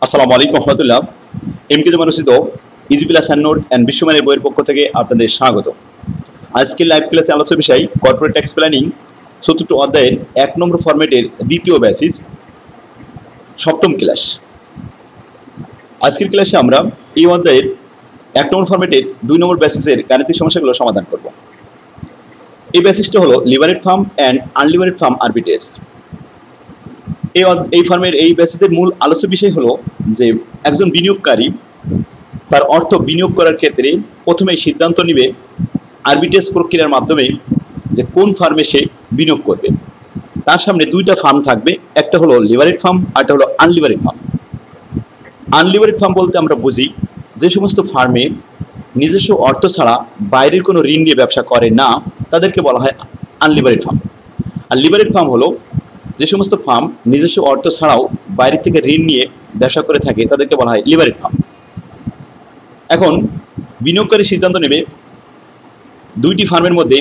আসসালামু আলাইকুম রহমতুল্লাহ। এমকে অনুষ্ঠিত easy plus and note and বিশ্বমানের বইয়ের পক্ষ থেকে আপনাদের স্বাগত। আজকের লাইভ ক্লাসে আলোচনা বিষয় কর্পোরেট ট্যাক্স প্ল্যানিং ৭৪ অধ্যায়ের ১ নম্বর ফরম্যাটের দ্বিতীয় বেসিস সপ্তম ক্লাস। আজকের ক্লাসে আমরা এই অধ্যায়ের ১ নম্বর ফরম্যাটের ২ নম্বর বেসিসের গাণিতিক সমস্যাগুলো সমাধান করব। এই বেসিসটা হলো লিভারেড ফার্ম অ্যান্ড আনলিভারেড ফার্ম আরবিট্রেজ। এই ফার্মের এই বেসিসের মূল আলোচ্য বিষয় হলো যে একজন বিনিয়োগকারী তার অর্থ বিনিয়োগ করার ক্ষেত্রে প্রথমেই সিদ্ধান্ত নেবে আরবিট্রেজ প্রক্রিয়ার মাধ্যমে যে কোন ফার্মে সে বিনিয়োগ করবে। তার সামনে দুইটা ফার্ম থাকবে, একটা হলো লিভারেড ফার্ম আর একটা হলো আনলিভারেড ফার্ম। আনলিভারেড ফার্ম বলতে আমরা বুঝি যে সমস্ত ফার্মে নিজস্ব অর্থ ছাড়া বাইরের কোনো ঋণ নিয়ে ব্যবসা করে না, তাদেরকে বলা হয় আনলিভারেড ফার্ম। আর লিভারেড ফার্ম হলো যে সমস্ত ফার্ম নিজস্ব অর্থ ছাড়াও বাইরে থেকে ঋণ নিয়ে ব্যবসা করে থাকে, তাদেরকে বলা হয় লিভারেড ফার্ম। এখন বিনিয়োগকারী সিদ্ধান্ত নেবে দুইটি ফার্মের মধ্যে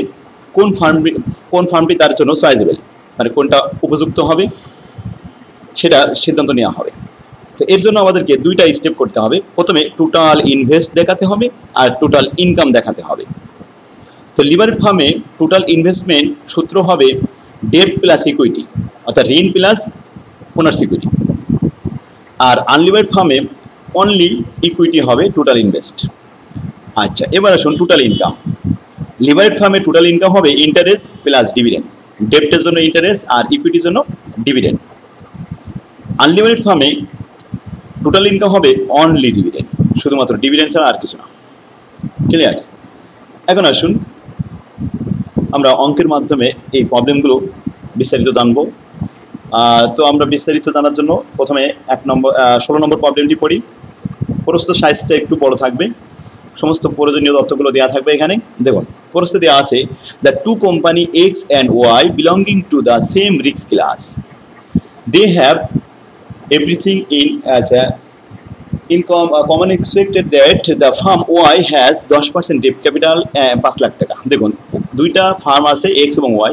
কোন ফার্মটি তার জন্য চয়েজেবল, মানে কোনটা উপযুক্ত হবে সেটা সিদ্ধান্ত নেওয়া হবে। তো এর জন্য আমাদেরকে দুইটা স্টেপ করতে হবে। প্রথমে টোটাল ইনভেস্ট দেখাতে হবে আর টোটাল ইনকাম দেখাতে হবে। তো লিভারেড ফার্মে টোটাল ইনভেস্টমেন্ট সূত্র হবে ডেট প্লাস ইকুইটি, অর্থাৎ ঋণ প্লাস ওনার্স ইকুইটি। আর আনলিভারেড ফার্মে অনলি ইকুইটি হবে টোটাল ইনভেস্ট। আচ্ছা, এবার আসুন টোটাল ইনকাম। লিভারেড ফার্মে টোটাল ইনকাম হবে ইন্টারেস্ট প্লাস ডিভিডেন্ড, ডেপ্টের জন্য ইন্টারেস্ট আর ইকুইটির জন্য ডিভিডেন্ড। আনলিভারেড ফার্মে টোটাল ইনকাম হবে অনলি ডিভিডেন্ড, শুধুমাত্র ডিভিডেন্ড ছাড়া আর কিছু না। ক্লিয়ার? এখন আসুন আমরা অঙ্কের মাধ্যমে এই প্রবলেমগুলো বিস্তারিত জানবো। তো আমরা বিস্তারিত জানার জন্য প্রথমে 16 নম্বর প্রবলেমটি পড়ি। প্রশ্ন সাইজটা একটু বড় থাকবে, সমস্ত প্রয়োজনীয় তথ্যগুলো দেওয়া থাকবে এখানে। দেখুন প্রশ্নে দেওয়া আছে the two company X and Y belonging to the same risk class, they have everything in as a income common expected that the firm Y has 10% debt capital 5 lakh টাকা। দেখুন দুইটা ফার্ম আছে এক্স এবং ওয়াই,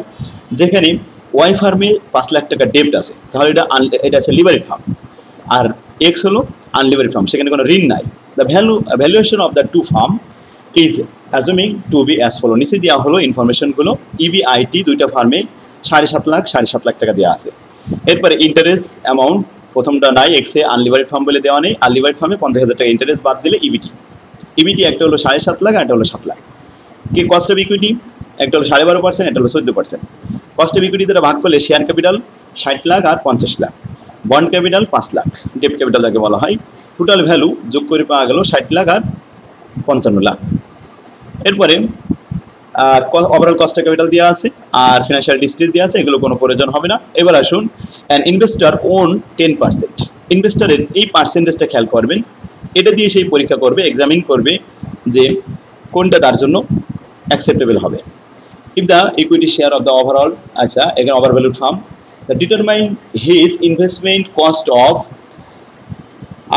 যেখানে Y ফার্মে 5 লাখ টাকা ডেপ্ট আছে, তাহলে এটা আছে লিভারেড ফার্ম। আর এক্স হলো আনলিভারেড ফার্ম, সেখানে কোনো ঋণ নাই। The valuation of the two firm is assuming to be as follow. নিচে দেওয়া হলো ইনফরমেশনগুলো। ইবিআইটি দুইটা ফার্মে 7.5 লাখ টাকা দেওয়া আছে। এরপরে ইন্টারেস্ট অ্যামাউন্ট প্রথমটা নাই, এক্সে আনলিভারেড ফার্ম বলে দেওয়া নেই। আনলিভারেড ফার্মে 50,000 টাকা ইন্টারেস্ট বাদ দিলে ইবিটি একটা হলো 7.5 লাখ আর একটা হলো 7 লাখ। কি কস্ট অফ ইকুইটি, একটা হলো 12.5%, একটা হলো 14%। কস্ট অফ ইকুইটি দ্বারা ভাগ করলে শেয়ার ক্যাপিটাল 60 লাখ আর 50 lakh, bond capital 5 lakh, debt capital যাকে বলা হয়। টোটাল ভ্যালু যোগ করে পাওয়া গেল 60 লাখ আর 55 লাখ। এরপরে ওভারঅল কস্ট অফ ক্যাপিটাল দেওয়া আছে আর ফিনান্সিয়াল ডিস্ট্রিজ দেওয়া আছে, এগুলো কোনো প্রয়োজন হবে না। এবার আসুন অ্যান ইনভেস্টর ওন 10%। ইনভেস্টরের এই পার্সেন্টেজটা খেয়াল করবেন, এটা দিয়ে সেই পরীক্ষা করবে, এক্সামিন করবে যে কোনটা তার জন্য অ্যাকসেপ্টেবল হবে। If the equity share of the overall, আচ্ছা এখানে over valued farm, the determine his investment cost of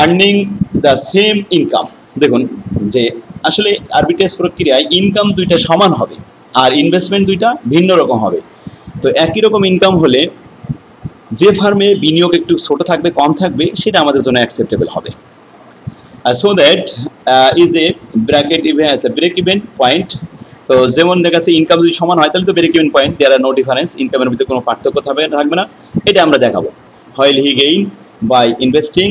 earning the same income. দেখুন যে আসলে আরবিট্রেজ প্রক্রিয়ায় ইনকাম দুইটা সমান হবে আর ইনভেস্টমেন্ট দুইটা ভিন্ন রকম হবে। তো একই রকম ইনকাম হলে যে ফার্মে বিনিয়োগ একটু ছোট থাকবে, কম থাকবে, সেটা আমাদের জন্য অ্যাকসেপ্টেবল হবে। So that is a bracket break even point. তো যেমন দেখা যাচ্ছে ইনকাম যদি সমান হয় তাহলে তো break even point, there are no difference, ইনকামের ভিতরে কোনো পার্থক্য থাকবে না, এটা আমরা দেখাবো। While he gain by investing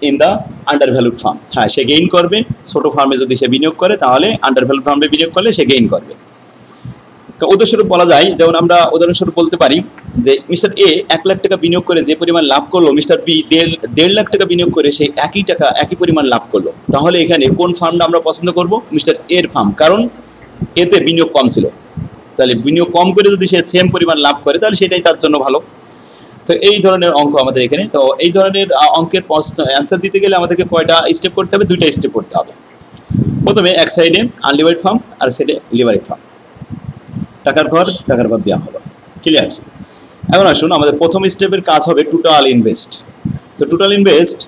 in the under valued firm. হ্যাঁ, সে গেইন করবে। ছোটো ফার্মে যদি সে বিনিয়োগ করে তাহলে আন্ডার ভ্যালুড ফার্মে বিনিয়োগ করলে সে গেইন করবে। উদাহরণস্বরূপ বলা যায়, যেমন আমরা উদাহরণস্বরূপ বলতে পারি যে মিস্টার এ 1 লাখ টাকা বিনিয়োগ করে যে পরিমাণ লাভ করলো, মিস্টার বি 1.5 লাখ টাকা বিনিয়োগ করে সেই একই পরিমাণ লাভ করলো। তাহলে এখানে কোন ফার্মটা আমরা পছন্দ করব? মিস্টার এর ফার্ম, কারণ এতে বিনিয়োগ কম ছিল। তাহলে বিনিয়োগ কম করে যদি সে সেম পরিমাণ লাভ করে তাহলে সেটাই তার জন্য ভালো। তো এই ধরনের অঙ্ক আমাদের এখানে। তো এই ধরনের অঙ্কের প্রশ্ন অ্যান্সার দিতে গেলে আমাদেরকে কয়টা স্টেপ করতে হবে? 2টা স্টেপ করতে হবে। প্রথমে এক সাইডে আনলিভারেড ফার্ম আর সাইডে লিভারেড ফার্ম, টাকার ঘর দেওয়া হলো। ক্লিয়ার? এখন আসুন আমাদের প্রথম স্টেপের কাজ হবে টোটাল ইনভেস্ট। তো টোটাল ইনভেস্ট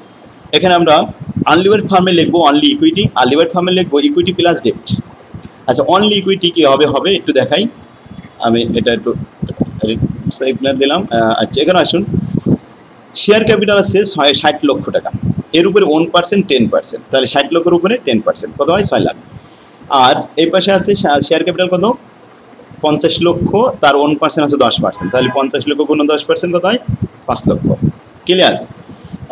এখানে আমরা আনলিভারেড ফার্মে লিখবো অনলি ইকুইটি, আর লিভারেড ফার্মে লিখবো ইকুইটি প্লাস ডেপ্ট। আচ্ছা, অনলি ইকুইটি কি হবে একটু দেখাই, আমি এটা একটু দিলাম। আচ্ছা, এখানে আসুন শেয়ার ক্যাপিটাল আছে 60 লক্ষ টাকা। এর উপরে 1% 10%, তাহলে 60 লক্ষের উপরে 10%, কত হয় 6 লাখ। আর এই পাশে আছে শেয়ার ক্যাপিটাল কত 50 লক্ষ, তার 1% আছে 10%, তাহলে 50 লক্ষ গুণ 10% কত হয় 5 লক্ষ। ক্লিয়ার?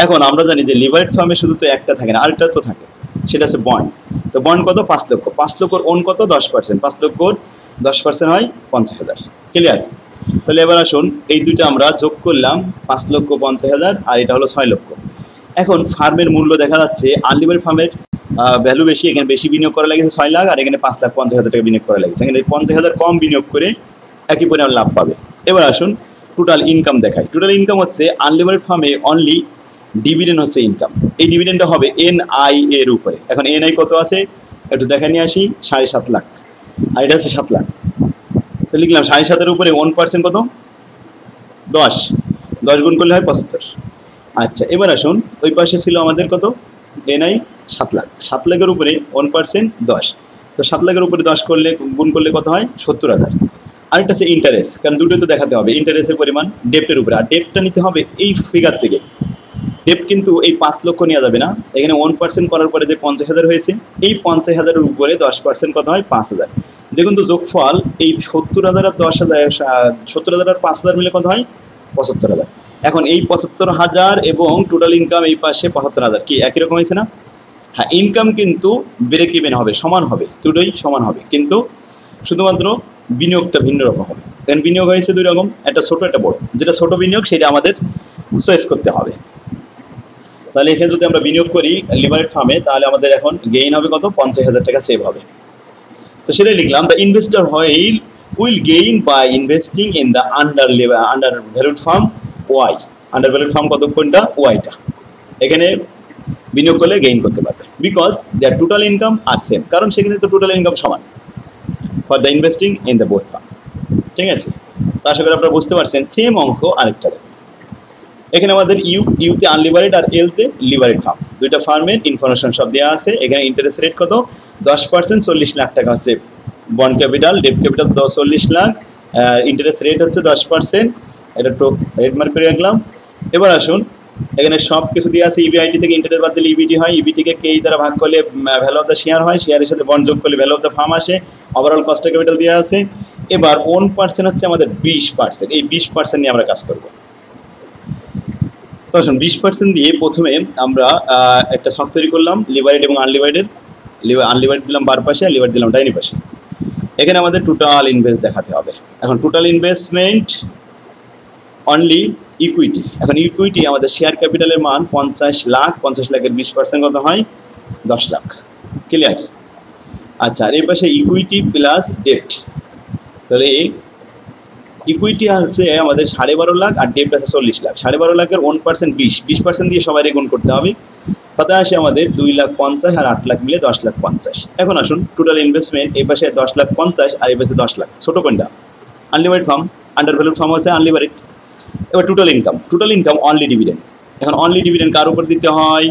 এখন আমরা জানি যে লিভারেড ফার্মে শুধু তো একটা থাকে না, আরেকটা তো থাকে, সেটা আছে বন্ড। তো বন্ড কত 5 লক্ষ, 5 লক্ষর ওন কত 10%, 5 লক্ষর 10% হয় 50,000। ক্লিয়ার? তাহলে এবার আসুন এই দুইটা আমরা যোগ করলাম, 5 লক্ষ 50,000 আর এটা হলো 6 লক্ষ। এখন ফার্মের মূল্য দেখা যাচ্ছে আনলিভারেড ফার্মের ভ্যালু বেশি, এখানে বেশি বিনিয়োগ করা লেগেছে 6 লাখ, আর এখানে 5,50,000 টাকা বিনিয়োগ করা লেগেছে, এখানে 50,000 কম বিনিয়োগ করে একই পরিমাণ লাভ পাবে। এবার আসুন টোটাল ইনকাম দেখাই। টোটাল ইনকাম হচ্ছে আনলিভারেড ফার্মে অনলি ডিভিডেন্ড হচ্ছে ইনকাম, এই ডিভিডেন্ডটা হবে এনআই এর উপরে। এখন এনআই কত আছে একটু দেখা নিয়ে আসি, 7.5 লাখ, আর এটা হচ্ছে 7 লাখ। তো লিখলাম 7.5-এর উপরে 1% কত 10 গুণ করলে হয় 75। আচ্ছা এবার আসুন ওই পাশে ছিল আমাদের কত এনআই 7 লাখ, 7 লাখের উপরে 1% 10, তো 7 লাখের উপরে 10 করলে গুণ করলে কত হয় 70,000। আরেকটা আছে ইন্টারেস্ট, কারণ দুটো তো দেখাতে হবে, ইন্টারেস্টের পরিমাণ ডেপ্টের উপরে, আর ডেপ্টটা নিতে হবে এই ফিগার থেকে। ডেপ্ট কিন্তু এই 5 লক্ষ নেওয়া যাবে না, এখানে 1% করার পরে যে 50,000 হয়েছে, এই 50,000-এর উপরে 10% কত হয় 5,000। দেখুন তো যোগফল এই 70,000 আর 10,000, 70,000 আর 5,000 মিলে কত হয় 75,000। এখন এই 75,000 এবং টোটাল ইনকাম এই পাশে 75,000 কি একই রকম হয়েছে না? হ্যাঁ, ইনকাম কিন্তু ব্রেক ইভেন হবে, সমান হবে, দুটোই সমান হবে, কিন্তু শুধুমাত্র বিনিয়োগটা ভিন্ন রকম হবে। কারণ বিনিয়োগ হয়েছে দুই রকম, একটা ছোট একটা বড়, যেটা ছোট বিনিয়োগ সেটা আমাদের চয়েস করতে হবে। তাহলে এখানে যদি আমরা বিনিয়োগ করি লিভারেড ফার্মে, তাহলে আমাদের এখন গেইন হবে কত 50,000 টাকা সেভ হবে। তো সেটাই লিখলাম, the investor will gain by investing in the under valued firm Y. Under valued firm কত কোনটা ওয়াইটা, এখানে বিনিয়োগ করলে গেইন করতে পারবে, because their total income R same, কারণ সেখানে তো টোটাল ইনকাম সমান for the investing in the both firm. ঠিক আছে? তো আশা করি আপনারা বুঝতে পারছেন। সেম অঙ্ক আরেকটা দেখুন, এখানে আমাদের ইউতে আনলিভারেড আর এলতে লিভারেড ফার্ম, দুইটা ফার্মের ইনফরমেশন সব দেওয়া আছে। এখানে ইন্টারেস্ট রেট কত 10%, 40 লাখ টাকা হচ্ছে bond capital, debt capital 40 lakh, interest rate হচ্ছে 10%, এটা রেট মার্ক করে রাখলাম। এবার আসুন এখানে সব কিছু দিয়ে আছে, ইবিআইটি থেকে ইন্টারেস্ট বাদ দিলে ইবিটি হয়, ইবিটিকে কে দ্বারা ভাগ করলে ভ্যালু অফ দ্য শেয়ার হয়, শেয়ারের সাথে বন্ড যোগ করলে ভ্যালু অফ দ্য ফার্ম আসে, ওভারঅল কস্ট অফ ক্যাপিটাল দেওয়া আছে। এবার 1% হচ্ছে আমাদের 20%, এই 20% নিয়ে আমরা কাজ করব। তো আসুন 20% দিয়ে প্রথমে আমরা একটা ছক তৈরি করলাম লিভারেড এবং আনলিভারেডের। আনলিভারেড দিলাম বার পাশে, আর লিভারেড দিলাম ডাইনি পাশে। এখানে আমাদের টোটাল ইনভেস্ট দেখাতে হবে। এখন টোটাল ইনভেস্টমেন্ট অনলি ইকুইটি, এখন ইকুইটি আমাদের শেয়ার ক্যাপিটালের মান 50 লাখ, 50 লাখের 20% কত হয় 10 লাখ। ক্লিয়ার? আচ্ছা, আর এই পাশে ইকুইটি প্লাস ডেট, তাহলে ইকুইটি হচ্ছে আমাদের 12.5 লাখ, আর ডেট আছে 40 লাখ। 12.5 লাখের 1% 20% দিয়ে সবাই গুণ করতে হবে, তাতে আসে আমাদের 2,50,000, আর 8 লাখ মিলে 10,50,000। এখন আসুন টোটাল ইনভেস্টমেন্ট এই পাশে 10,50,000 আর এই পাশে 10 লাখ, ছোট কোনটা আনলিভারেড ফার্ম, আন্ডার ভ্যালুড ফার্ম হচ্ছে আনলিভারেড। এবার টোটাল ইনকাম অনলি ডিভিডেন্ড। এখন অনলি ডিভিডেন্ড কার উপর দিতে হয়,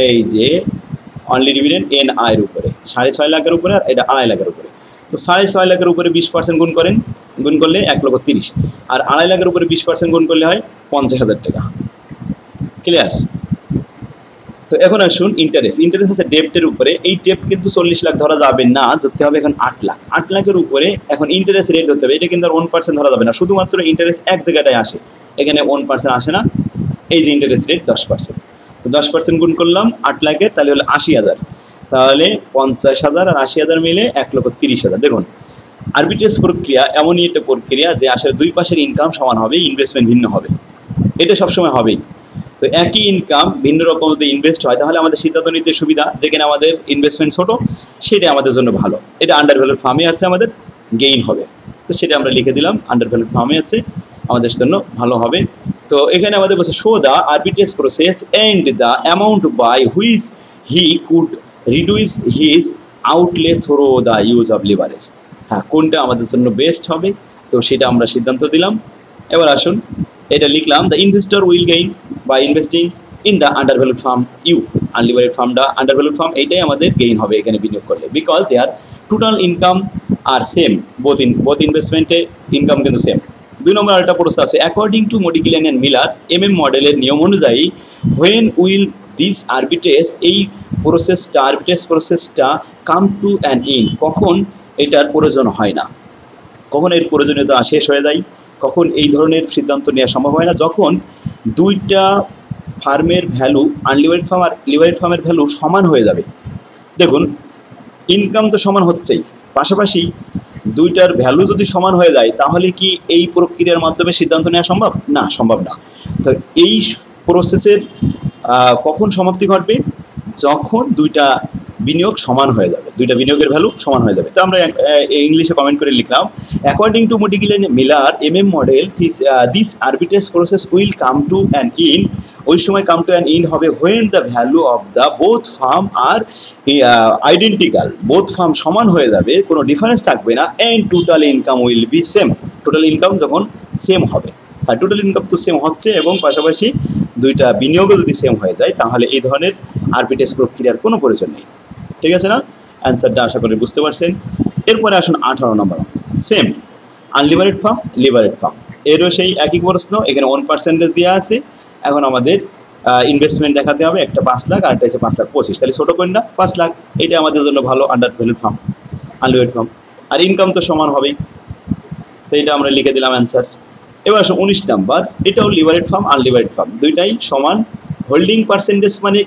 এই যে অনলি ডিভিডেন্ড এনআই এর উপরে, 6.5 লাখের উপরে, আর এটা 2.5 লাখের উপরে। তো 6.5 লাখের উপরে 20% গুণ করেন, গুণ করলে 1,30,000, আর 2.5 লাখের উপরে 20% গুণ করলে হয় 50,000 টাকা। ক্লিয়ার? তো এখন আসুন ইন্টারেস্ট আছে ডেপ্টের উপরে, এই ডেপ্ট কিন্তু 40 লাখ ধরা যাবে না, ধরতে হবে এখন 8 লাখ। 8 লাখের উপরে এখন ইন্টারেস্ট রেট ধরতে হবে, এটা কিন্তু আর 1% ধরা যাবে না, শুধুমাত্র ইন্টারেস্ট এক জায়গাটায় আসে, এখানে 1% আসে না। এই যে ইন্টারেস্ট রেট 10%, তো 10% গুণ করলাম 8 লাখে, তাহলে হলো 80,000, তাহলে 50,000 আর 80,000 মিলে 1,30,000। দেখুন আরবিট্রেজ প্রক্রিয়া এমনই একটা প্রক্রিয়া যে আসলে দুই পাশের ইনকাম সমান হবে, ইনভেস্টমেন্ট ভিন্ন হবে, এটা সবসময় হবেই। তো একই ইনকাম ভিন্ন রকম যদি ইনভেস্ট হয়, তাহলে আমাদের সিদ্ধান্ত নিতে সুবিধা, যেখানে আমাদের ইনভেস্টমেন্ট ছোটো সেটা আমাদের জন্য ভালো। এটা আন্ডার ভ্যালুড ফার্মে আছে আমাদের গেইন হবে, তো সেটা আমরা লিখে দিলাম, আন্ডার ভ্যালুড ফার্মে আছে আমাদের জন্য ভালো হবে। তো এখানে আমাদের বলছে show the arbitrage process and the amount by which he could reduce his outlay through the use of leverage. হ্যাঁ, কোনটা আমাদের জন্য বেস্ট হবে, তো সেটা আমরা সিদ্ধান্ত দিলাম। এবার আসুন এটা লিখলাম, the investor will gain by investing in the under valued firm U. Unlevered ফার্মটা আন্ডার ভ্যালুড ফার্ম, এইটাই আমাদের গেইন হবে এখানে বিনিয়োগ করলে, because their total income R same, both ইনভেস্টমেন্টে ইনকাম কিন্তু সেম। 2 নম্বর আরেকটা প্রশ্ন আছে, according to Modigliani and Miller MM মডেলের নিয়ম অনুযায়ী হোয়েন উইল দিস আরবিট্রেজ, এই প্রসেসটা, আরবিট্রেজ প্রসেসটা কাম টু অ্যান এন্ড, কখন এটার প্রয়োজন হয় না, কখন এর প্রয়োজনীয়তা শেষ হয়ে যায়, কখন এই ধরনের সিদ্ধান্ত নেওয়া সম্ভব হয় না, যখন দুইটা ফার্মের ভ্যালু, আনলিভারেড ফার্ম আর লিভারেড ফার্মের ভ্যালু সমান হয়ে যাবে। দেখুন ইনকাম তো সমান হচ্ছেই, পাশাপাশি দুইটার ভ্যালু যদি সমান হয়ে যায় তাহলে কি এই প্রক্রিয়ার মাধ্যমে সিদ্ধান্ত নেওয়া সম্ভব? না, সম্ভব না। তো এই প্রসেসের কখন সমাপ্তি ঘটবে? যখন দুইটা বিনিয়োগ সমান হয়ে যাবে, দুইটা বিনিয়োগের ভ্যালু সমান হয়ে যাবে। তো আমরা ইংলিশে কমেন্ট করে লিখলাম, according to Modigliani Miller MM model, this arbitrage process will come to an end, ওই সময় কাম টু অ্যান ইন হবে when the value of the both firm are identical, both firm সমান হয়ে যাবে, কোনো ডিফারেন্স থাকবে না, and total income will be same, total income যখন সেম হবে, আর টোটাল ইনকাম তো সেম হচ্ছে, এবং পাশাপাশি দুইটা বিনিয়োগও যদি সেম হয়ে যায় তাহলে এই ধরনের আরবিট্রেজ প্রক্রিয়ার কোনো প্রয়োজন নেই। ঠিক আছে না? অ্যান্সারটা আশা করি বুঝতে পারছেন। এরপরে আসুন 18 নম্বর, সেম আনলিভারেড ফার্ম, লিভারেড ফার্ম, এরও সেই একই প্রশ্ন, এখানে 1% দেওয়া আছে। এখন আমাদের ইনভেস্টমেন্ট দেখাতে হবে, একটা 5 লাখ আর একটা হচ্ছে 5,25,000, তাহলে ছোটো কোনটা? 5 লাখ, এটা আমাদের জন্য ভালো, আন্ডার ভ্যালুড ফার্ম, আনলিভারেড ফার্ম, আর ইনকাম তো সমান হবেই, তো এটা আমরা লিখে দিলাম অ্যান্সার। এবার আসুন 19 নাম্বার, এটাও লিভারেড ফার্ম, আনলিভারেড ফার্ম, দুইটাই সমান, হোল্ডিং পার্সেন্টেজ মানে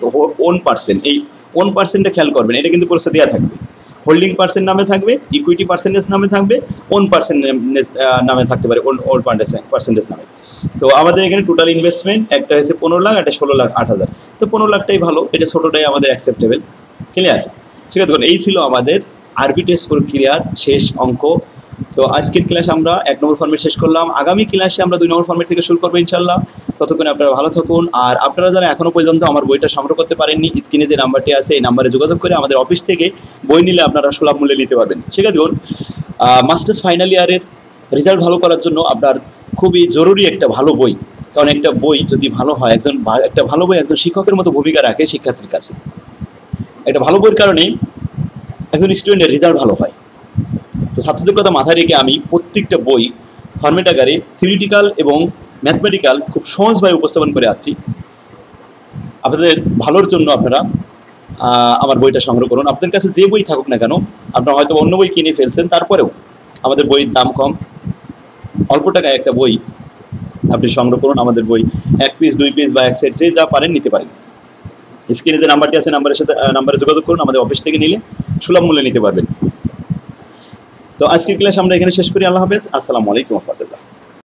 1%, এই 1%টা খেয়াল করবেন, এটা কিন্তু পরিস্থিতি দেওয়া থাকবে, হোল্ডিং পার্সেন্ট নামে থাকবে, ইকুইটি পার্সেন্টেজ নামে থাকবে, 1% নামে থাকতে পারে, 1% নামে। তো আমাদের এখানে টোটাল ইনভেস্টমেন্ট একটা হয়েছে 15 লাখ, একটা 16,08,000, তো 15 লাখটাই ভালো, এটা ছোটোটাই আমাদের অ্যাকসেপ্টেবল। ক্লিয়ার? ঠিক আছে, দেখুন এই ছিল আমাদের আরবিট্রেজ প্রক্রিয়ার শেষ অঙ্ক। তো আজকের ক্লাস আমরা 1 নম্বর ফর্মেট শেষ করলাম, আগামী ক্লাসে আমরা 2 নম্বর ফর্মেট থেকে শুরু করবো ইনশাল্লাহ। ততক্ষণে আপনারা ভালো থাকুন, আর আপনারা যারা এখনও পর্যন্ত আমার বইটা সংগ্রহ করতে পারেননি, স্ক্রিনে যে নাম্বারটি আছে এই নাম্বারে যোগাযোগ করে আমাদের অফিস থেকে বই নিলে আপনারা সুলভ মূল্যে নিতে পারবেন। ঠিক আছে, দেখুন মাস্টার্স ফাইনাল ইয়ারের রেজাল্ট ভালো করার জন্য আপনার খুবই জরুরি একটা ভালো বই, কারণ একটা বই যদি ভালো হয়, একটা ভালো বই একজন শিক্ষকের মতো ভূমিকা রাখে শিক্ষার্থীর কাছে। একটা ভালো বইয়ের কারণে একজন স্টুডেন্টের রেজাল্ট ভালো হয়। তো ছাত্রদের কথা মাথায় রেখে আমি প্রত্যেকটা বই ফরম্যাট আকারে থিওরিটিক্যাল এবং ম্যাথমেটিক্যাল খুব সহজভাবে উপস্থাপন করে আসছি। আপনাদের ভালোর জন্য আপনারা আমার বইটা সংগ্রহ করুন। আপনাদের কাছে যে বই থাকুক না কেন, আপনারা হয়তো অন্য বই কিনে ফেলছেন, তারপরেও আমাদের বইয়ের দাম কম, অল্প টাকায় একটা বই আপনি সংগ্রহ করুন। আমাদের বই 1 পিস 2 পিস বা 1 সেট যে যা পারেন নিতে পারেন। স্ক্রিনে যে নাম্বারটি আছে নাম্বারে যোগাযোগ করুন, আমাদের অফিস থেকে নিলে সুলভ মূল্যে নিতে পারবেন। তো আজকের ক্লাস আমরা এখানে শেষ করি। আল্লাহ হাফেজ, আসসালামু আলাইকুম।